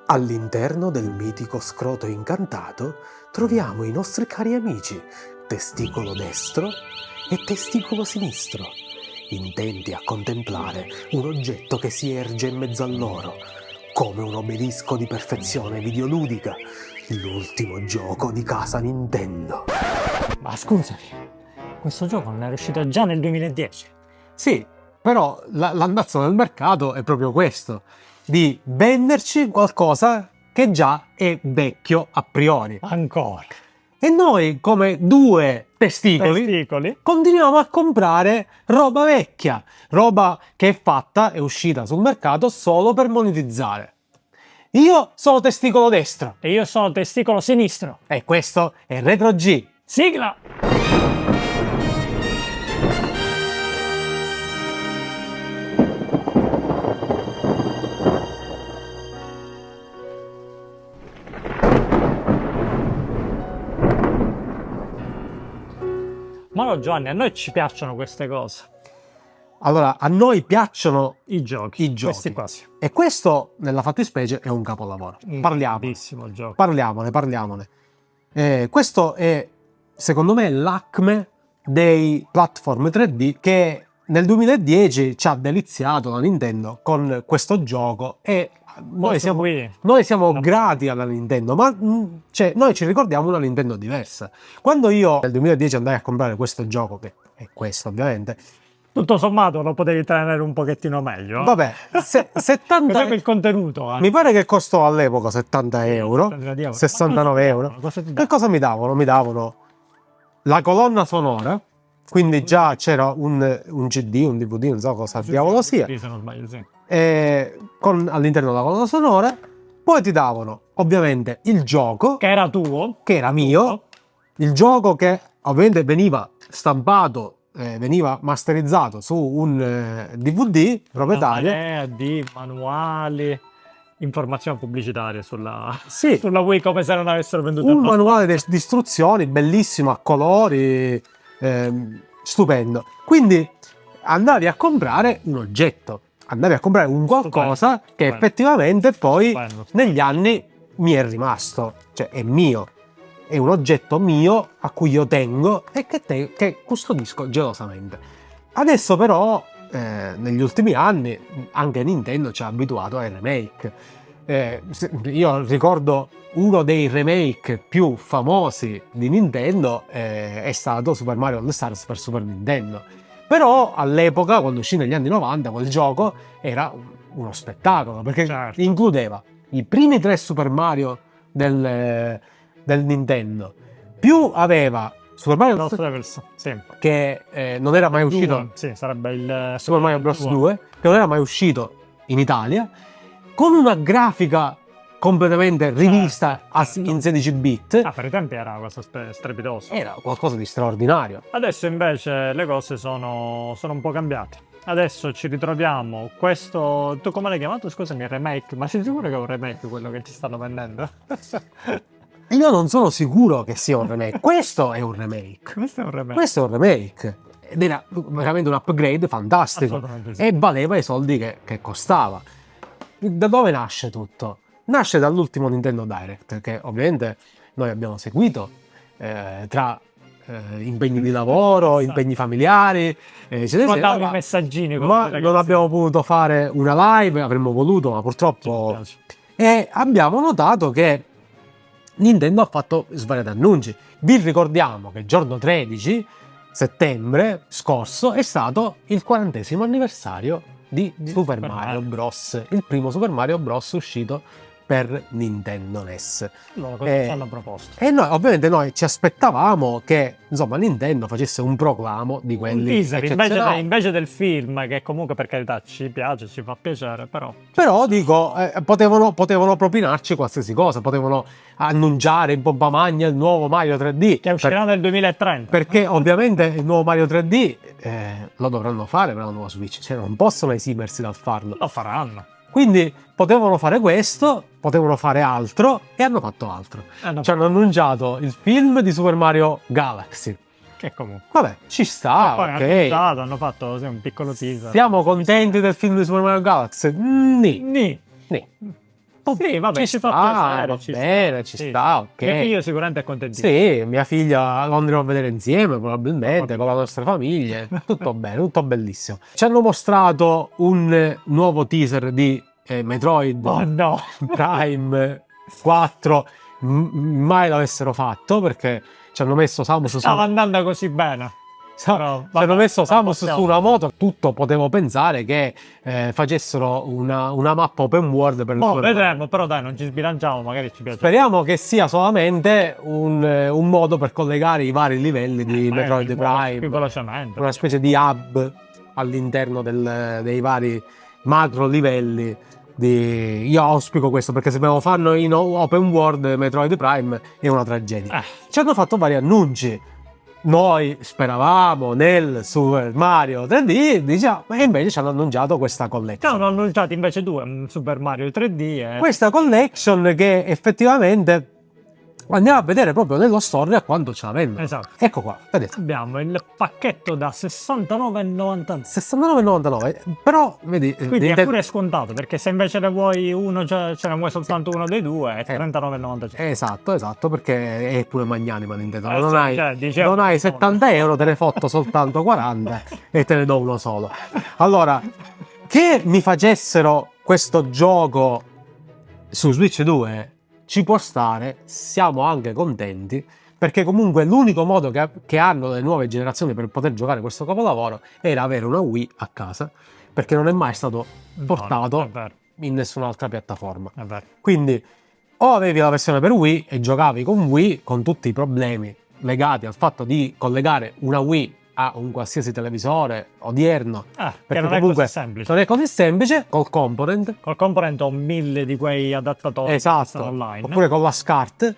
All'interno del mitico scroto incantato troviamo i nostri cari amici, testicolo destro e testicolo sinistro, intenti a contemplare un oggetto che si erge in mezzo a loro, come un obelisco di perfezione videoludica, l'ultimo gioco di casa Nintendo. Ma scusami, questo gioco non era uscito già nel 2010? Sì, però l'andazzo del mercato è proprio questo, di venderci qualcosa che già è vecchio a priori. Ancora. E noi, come due testicoli, continuiamo a comprare roba vecchia, roba che è fatta, è uscita sul mercato solo per monetizzare. Io sono testicolo destro. E io sono testicolo sinistro. E questo è Retro G. Sigla! Ma no, Giovanni, a noi ci piacciono queste cose. Allora, a noi piacciono I giochi. Questi qua sì. E questo, nella fattispecie, è un capolavoro. Bellissimo gioco. Parliamone. Questo è, secondo me, l'acme dei platform 3D che nel 2010 ci ha deliziato la Nintendo con questo gioco e noi siamo grati alla Nintendo, ma cioè, noi ci ricordiamo una Nintendo diversa. Quando io nel 2010 andai a comprare questo gioco, che è questo ovviamente, tutto sommato lo potevi tenere un pochettino meglio. Vabbè, 70 il contenuto. Mi pare che costò all'epoca 70 euro, 69 euro. Che cosa mi davano? Mi davano la colonna sonora, quindi già c'era un CD, un DVD, non so cosa diavolo sia. Se non sbaglio, sì. Con all'interno della colonna sonora, poi ti davano ovviamente il gioco che era tuo, che era mio, il gioco che ovviamente veniva stampato, veniva masterizzato su un DVD proprietario di manuali, informazioni pubblicitarie sulla Wii, come se non avessero venduto un manuale di istruzioni bellissimo a colori, stupendo. Quindi andavi a comprare un oggetto, andavi a comprare un qualcosa che effettivamente poi negli anni mi è rimasto, cioè è mio, è un oggetto mio a cui io tengo e che custodisco gelosamente. Adesso però negli ultimi anni anche Nintendo ci ha abituato ai remake. Io ricordo uno dei remake più famosi di Nintendo è stato Super Mario All Stars per Super Nintendo. Però all'epoca, quando uscì negli anni 90, quel gioco era uno spettacolo, perché includeva i primi 3 Super Mario del Nintendo, più aveva Super Mario Bros. Che non era mai uscito, sarebbe il Super Mario Bros. 2, che non era mai uscito in Italia, con una grafica completamente rivista in 16 bit. Per i tempi era questo strepitoso. Era qualcosa di straordinario. Adesso invece le cose sono un po' cambiate. Adesso ci ritroviamo questo... Tu come l'hai chiamato? Scusami, remake? Ma sei sicuro che è un remake quello che ci stanno vendendo? Io non sono sicuro che sia un remake. Questo è un remake. Questo è un remake. Ed era veramente un upgrade fantastico. Sì. E valeva i soldi che costava. Da dove nasce tutto? Nasce dall'ultimo Nintendo Direct, che ovviamente noi abbiamo seguito tra impegni di lavoro, impegni familiari, mandavamo i messaggini, ma non abbiamo potuto fare una live, avremmo voluto, ma purtroppo. E abbiamo notato che Nintendo ha fatto svariati annunci. Vi ricordiamo che il giorno 13 settembre scorso è stato il 40° anniversario di Super Mario Bros. Il primo Super Mario Bros. Uscito per Nintendo NES. Hanno proposto. E noi ovviamente ci aspettavamo che insomma Nintendo facesse un proclamo di quelli invece del film, che comunque per carità ci piace, ci fa piacere, però dico potevano propinarci qualsiasi cosa, potevano annunciare in pompa magna il nuovo Mario 3D che uscirà nel 2030, perché ovviamente il nuovo Mario 3D lo dovranno fare per la nuova Switch, cioè non possono esimersi dal farlo. Lo faranno. Quindi potevano fare questo, potevano fare altro e hanno fatto altro. Ci hanno annunciato il film di Super Mario Galaxy. Che comunque. Vabbè, ci sta, poi hanno fatto un piccolo teaser. Siamo contenti del film di Super Mario Galaxy? Nì. Sì, vabbè, ci ci sta, fa piacere, va ci bene, ci Sì. sta, ok. Mio figlio sicuramente è contentissimo. Sì, mia figlia lo andremo a vedere insieme, probabilmente, con le nostre famiglie. Tutto bene, tutto bellissimo. Ci hanno mostrato un nuovo teaser di Metroid Oh no! Prime 4. Mai l'avessero fatto perché ci hanno messo Samus su. Stava andando così bene. Però, Ci hanno messo vabbè, Samus possiamo- su una moto. Tutto potevo pensare che facessero una mappa open world per il Boh, suo. vedremo, però dai, non ci sbilanciamo, magari ci piace. Speriamo che sia solamente un modo per collegare i vari livelli di Metroid Più Prime, velocemente. una specie di hub all'interno dei vari macro livelli. Io auspico questo perché se me lo fanno in open world Metroid Prime è una tragedia. Ci hanno fatto vari annunci. Noi speravamo nel Super Mario 3D, diciamo, e invece ci hanno annunciato questa collection. Hanno annunciato invece due, un Super Mario 3D e... Questa collection che effettivamente andiamo a vedere proprio nello store a quanto ce la vendono. Esatto. Ecco qua, vedete. Abbiamo il pacchetto da 69,99. 69,99, però vedi, Quindi è pure scontato, perché se invece ne vuoi uno, ce ne vuoi soltanto uno dei due, è 39,95. Esatto, perché è pure magnanima Nintendo. Sì, Non hai, cioè, dicevo- non hai 70 euro, te ne fotto soltanto 40 e te ne do uno solo. Allora, che mi facessero questo gioco su Switch 2 ci può stare, siamo anche contenti, perché comunque l'unico modo che hanno le nuove generazioni per poter giocare questo capolavoro era avere una Wii a casa, perché non è mai stato portato È vero, in nessun'altra piattaforma. è vero. Quindi o avevi la versione per Wii e giocavi con Wii con tutti i problemi legati al fatto di collegare una Wii a un qualsiasi televisore odierno, Che perché non è comunque così semplice. non è così semplice, col component. Col component ho 1000 di quei adattatori che Esatto, stanno online. oppure con la SCART,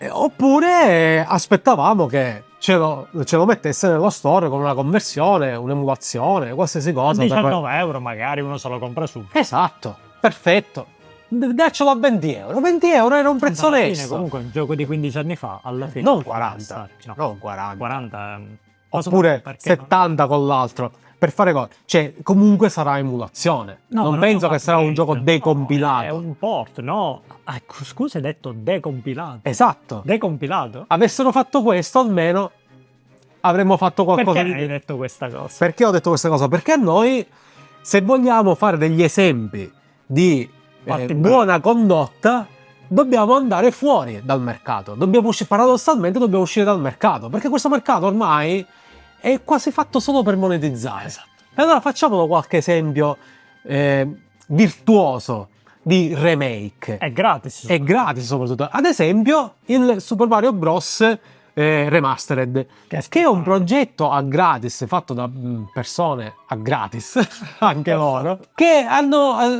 oppure aspettavamo che ce lo mettesse nello store con una conversione, un'emulazione, qualsiasi cosa. 19 euro magari uno se lo compra subito. Esatto, perfetto. Daccelo a 20 euro. 20 euro era un prezzo Alla fine, onesto. comunque un gioco di 15 anni fa, alla fine. Non 40, No, non 40. 40 Oppure perché 70 con l'altro. Per fare cosa? Cioè, comunque sarà emulazione. no, non ma penso che sarà un niente. gioco decompilato. No, è un port, no? Scusa, hai detto decompilato. Esatto. Decompilato? Avessero fatto questo, almeno avremmo fatto qualcosa Perché di. hai detto questa cosa? Perché ho detto questa cosa? Perché noi, se vogliamo fare degli esempi di Fatti buona condotta, dobbiamo andare fuori dal mercato. Paradossalmente dobbiamo uscire dal mercato, perché questo mercato ormai è quasi fatto solo per monetizzare. Esatto. E allora facciamolo qualche esempio virtuoso di remake. È gratis. È gratis soprattutto. Ad esempio il Super Mario Bros. Remastered, che è un progetto a gratis fatto da persone a gratis, anche loro, che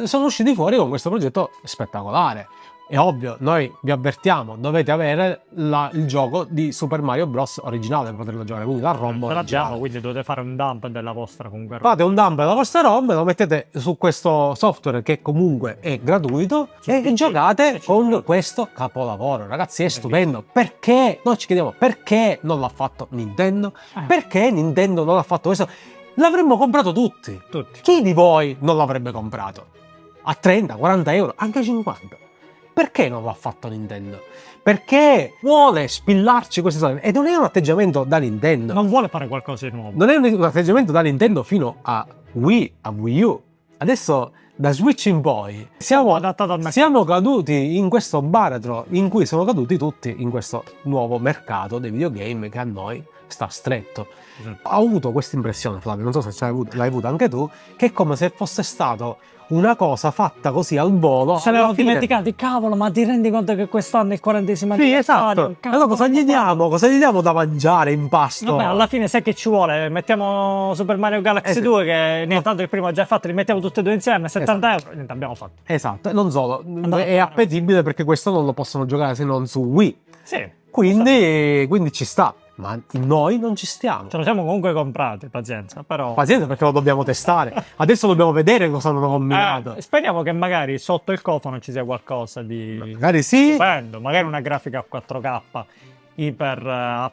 sono usciti fuori con questo progetto spettacolare. È ovvio, noi vi avvertiamo, dovete avere il gioco di Super Mario Bros. Originale per poterlo giocare, quindi la ROM Ce l'abbiamo, originale. quindi dovete fare un dump della vostra comunque. Fate un dump della vostra ROM, lo mettete su questo software che comunque è gratuito e giocate con questo capolavoro. Ragazzi, è stupendo. Perché? Noi ci chiediamo perché non l'ha fatto Nintendo? Perché Nintendo non ha fatto questo? L'avremmo comprato tutti. Tutti. Chi di voi non l'avrebbe comprato? A 30, 40 euro, anche 50. Perché non l'ha fatto Nintendo? Perché vuole spillarci questi soldi. E non è un atteggiamento da Nintendo. Non vuole fare qualcosa di nuovo. Non è un atteggiamento da Nintendo fino a Wii, a Wii U. Adesso da Switch in poi Adattato al mercato. siamo caduti in questo baratro in cui siamo caduti tutti in questo nuovo mercato dei videogame che a noi sta stretto. Esatto. Ho avuto questa impressione, Flavio, non so se l'hai avuta anche tu, che è come se fosse stato una cosa fatta così al volo. Se ne alla ho fine- dimenticati, cavolo, ma ti rendi conto che quest'anno è il 40esimo Sì, esatto. anniversario? E allora cosa gli diamo? Cosa gli diamo da mangiare in pasto? Vabbè, alla fine sai che ci vuole? Mettiamo Super Mario Galaxy sì. 2, che ne tanto il primo è già fatto, li mettiamo tutti e due insieme, 70 euro, niente, abbiamo fatto. Esatto, e non solo, Andate è a appetibile perché questo non lo possono giocare se non su Wii. Sì, Quindi ci sta, ma noi non ci stiamo. ce lo siamo comunque comprati, pazienza, però... Pazienza perché lo dobbiamo testare. Adesso dobbiamo vedere cosa hanno combinato. Speriamo che magari sotto il cofano ci sia qualcosa di Magari sì. stupendo, magari una grafica a 4K iper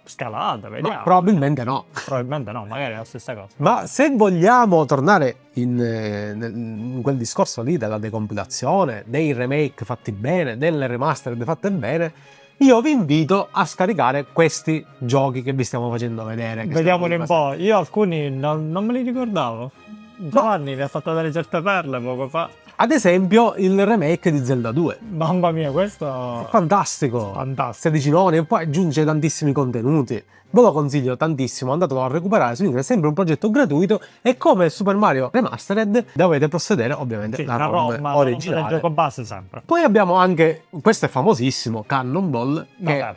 upscalata, Ma vediamo. probabilmente no. Probabilmente no, magari è la stessa cosa. Ma se vogliamo tornare in quel discorso lì della decompilazione, dei remake fatti bene, delle remastered fatte bene, io vi invito a scaricare questi giochi che vi stiamo facendo vedere. Vediamoli un po'. Io alcuni non me li ricordavo. Giovanni mi ha fatto delle certe perle poco fa. Ad esempio il remake di Zelda 2. Mamma mia, questo È fantastico. fantastico. 16 noni e poi aggiunge tantissimi contenuti. Ve lo consiglio tantissimo, andatelo a recuperare su internet, è sempre un progetto gratuito e come Super Mario Remastered dovete possedere ovviamente Sì, la la ROM ROM originale. del gioco base sempre. Poi abbiamo anche, questo è famosissimo, Cannonball, che Vabbè.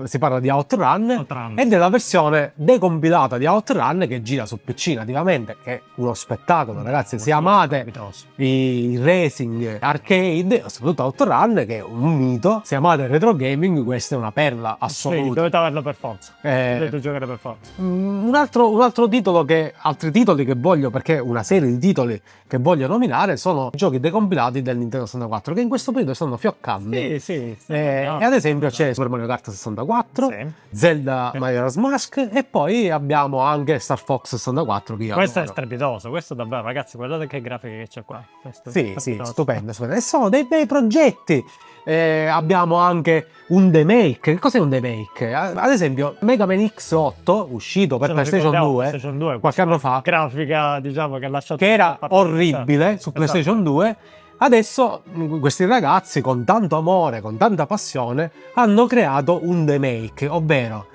si parla di Outrun, Outrun. e della versione decompilata di Outrun che gira su PC nativamente, che è uno spettacolo, ragazzi. Se amate Strepitoso. i racing arcade, soprattutto Outrun, che è un mito, se amate il retro gaming, questa è una perla Sì, assoluta. dovete averlo per forza. Eh, Dovete giocare per forza. un altro titolo altri titoli che voglio, perché una serie di titoli che voglio nominare sono giochi decompilati del Nintendo 64 che in questo periodo stanno fioccando. Sì. E ad esempio c'è Super Mario Kart 64, Sì. Zelda Majora's Mask e poi abbiamo anche Star Fox 64 che io Questo è adoro. strepitoso, questo davvero, ragazzi, guardate che grafiche che c'è qua. Questo è Sì, strepitoso. stupendo. E sono dei bei progetti. Abbiamo anche un remake. Che cos'è un remake? Ad esempio Mega Man X8, uscito per Ce lo PlayStation ricordiamo, 2, PlayStation 2, qualche anno fa, grafica, diciamo, che ha lasciato che era orribile su Esatto. PlayStation 2. Adesso questi ragazzi con tanto amore, con tanta passione, hanno creato un remake, ovvero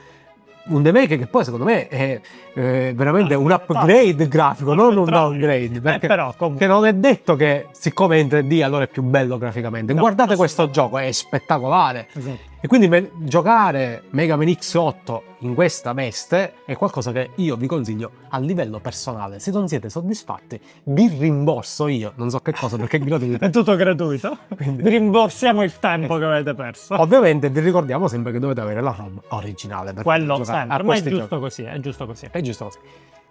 un remake che poi secondo me è veramente un upgrade grafico, non un downgrade, perché però comunque che non è detto che siccome è in 3D allora è più bello graficamente. No, Guardate questo assolutamente. gioco, è spettacolare. esatto. E quindi giocare Mega Man X8 in questa veste è qualcosa che io vi consiglio a livello personale. Se non siete soddisfatti, vi rimborso io, non so che cosa perché è gratuito. È tutto gratuito. Quindi- Vi rimborsiamo il tempo che avete perso. Ovviamente vi ricordiamo sempre che dovete avere la ROM originale per Quello giocare sempre, a ma è questi giusto giochi. così, è giusto così. È giusto così.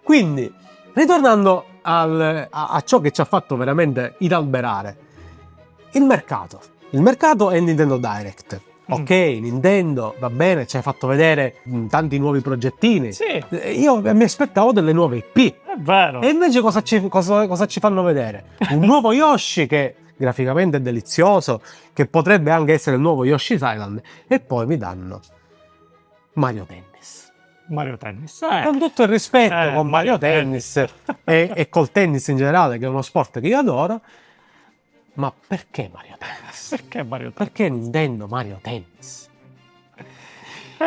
Quindi, ritornando a ciò che ci ha fatto veramente inalberare, il mercato. Il mercato è Nintendo Direct. Ok, Nintendo, va bene, ci hai fatto vedere tanti nuovi progettini. Sì, Io mi aspettavo delle nuove IP. è vero. E invece cosa ci fanno vedere? Un nuovo Yoshi che graficamente è delizioso, che potrebbe anche essere il nuovo Yoshi Island, e poi mi danno Mario Tennis. Mario Tennis. Con tutto il rispetto con Mario Mario Tennis e col tennis in generale, che è uno sport che io adoro, ma perché Mario Tennis? Perché Mario Tennis? Perché Nintendo Mario Tennis?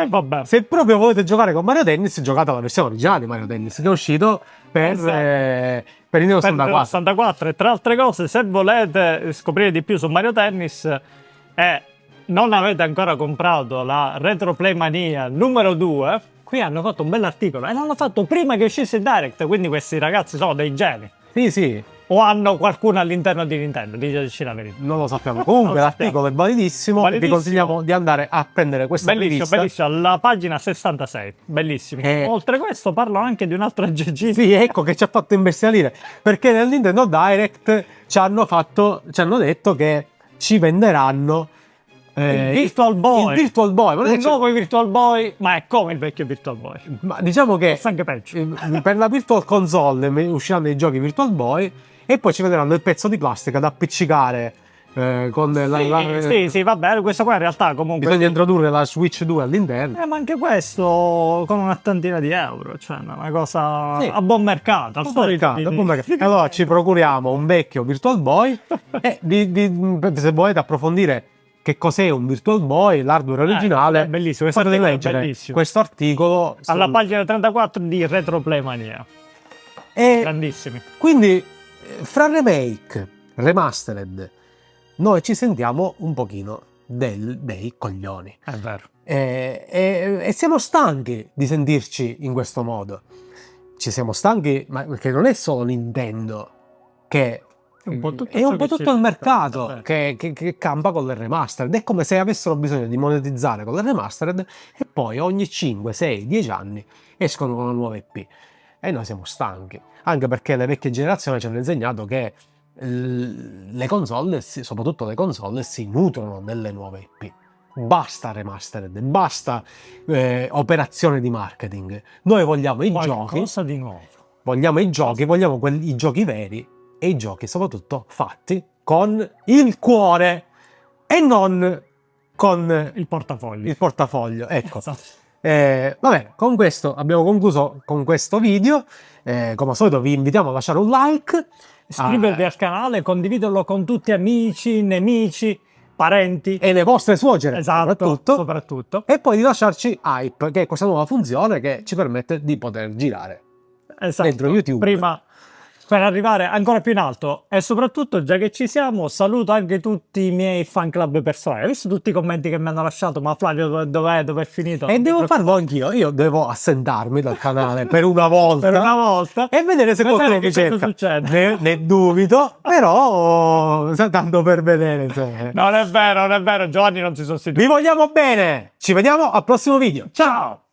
Vabbè. Se proprio volete giocare con Mario Tennis, giocate la versione originale di Mario Tennis che è uscito per Esatto. per Nintendo Per 64. 64 e tra altre cose, se volete scoprire di più su Mario Tennis e non avete ancora comprato la Retroplay Mania numero 2, qui hanno fatto un bell'articolo e l'hanno fatto prima che uscisse il Direct, quindi questi ragazzi sono dei geni. Sì, sì, O hanno qualcuno all'interno di Nintendo, diteci la verità. non lo sappiamo. Comunque Non lo l'articolo è validissimo, vi Validissimo. consigliamo di andare a prendere questa Bellissimo, rivista. bellissimo, alla pagina 66, bellissimo. Oltre a questo parlo anche di un altro aggeggino. Sì, ecco che ci ha fatto imbestialire, perché nel Nintendo Direct ci hanno detto che ci venderanno Il Virtual Boy. Il Virtual Boy, ma non è Un nuovo Virtual Boy, ma è come il vecchio Virtual Boy. ma diciamo che Forse anche peggio. per la Virtual Console usciranno i giochi Virtual Boy e poi ci vedranno il pezzo di plastica da appiccicare con Sì, va bene, questo qua in realtà comunque... bisogna introdurre la Switch 2 all'interno. Ma anche questo con un'ottantina di euro, cioè una cosa Sì. a buon mercato. Al solito A buon mercato. Allora ci procuriamo un vecchio Virtual Boy e se volete approfondire che cos'è un Virtual Boy, l'hardware originale, è bellissimo, questo potete articolo è leggere bellissimo. questo articolo Alla pagina 34 di Retroplay Mania. E Grandissimi. quindi fra remake, remastered, noi ci sentiamo un pochino dei coglioni. È vero. E siamo stanchi di sentirci in questo modo. Ci siamo stanchi, ma perché non è solo Nintendo che È un po' tutto è un ciò po' che tutto ci- il mercato Vabbè. che campa con le remastered. È come se avessero bisogno di monetizzare con le remastered e poi ogni 5, 6, 10 anni escono con una nuova IP. E noi siamo stanchi, anche perché le vecchie generazioni ci hanno insegnato che le console, soprattutto le console, si nutrono delle nuove IP. basta remastered, basta operazione di marketing. Noi vogliamo i giochi, Qualcosa di nuovo. vogliamo i giochi, vogliamo i giochi veri e i giochi soprattutto fatti con il cuore e non con Il portafoglio. il portafoglio. Ecco. Esatto. Vabbè, con questo abbiamo concluso con questo video. Come al solito vi invitiamo a lasciare un like, Iscrivervi al canale, condividerlo con tutti amici, nemici, parenti. e le vostre suocere Esatto, soprattutto. e poi di lasciarci Hype, che è questa nuova funzione che ci permette di poter girare Esatto. dentro YouTube. Prima, per arrivare ancora più in alto. E soprattutto, già che ci siamo, saluto anche tutti i miei fan club personali. Hai visto tutti i commenti che mi hanno lasciato? Ma Flavio, dov'è finito? E devo farlo anch'io. Io devo assentarmi dal canale per una volta. Per una volta. E vedere se Vedere qualcuno che mi cosa cerca. succede. Ne dubito, però tanto per vedere. Non è vero, Giovanni non si sostituisce. Vi vogliamo bene. Ci vediamo al prossimo video. Ciao!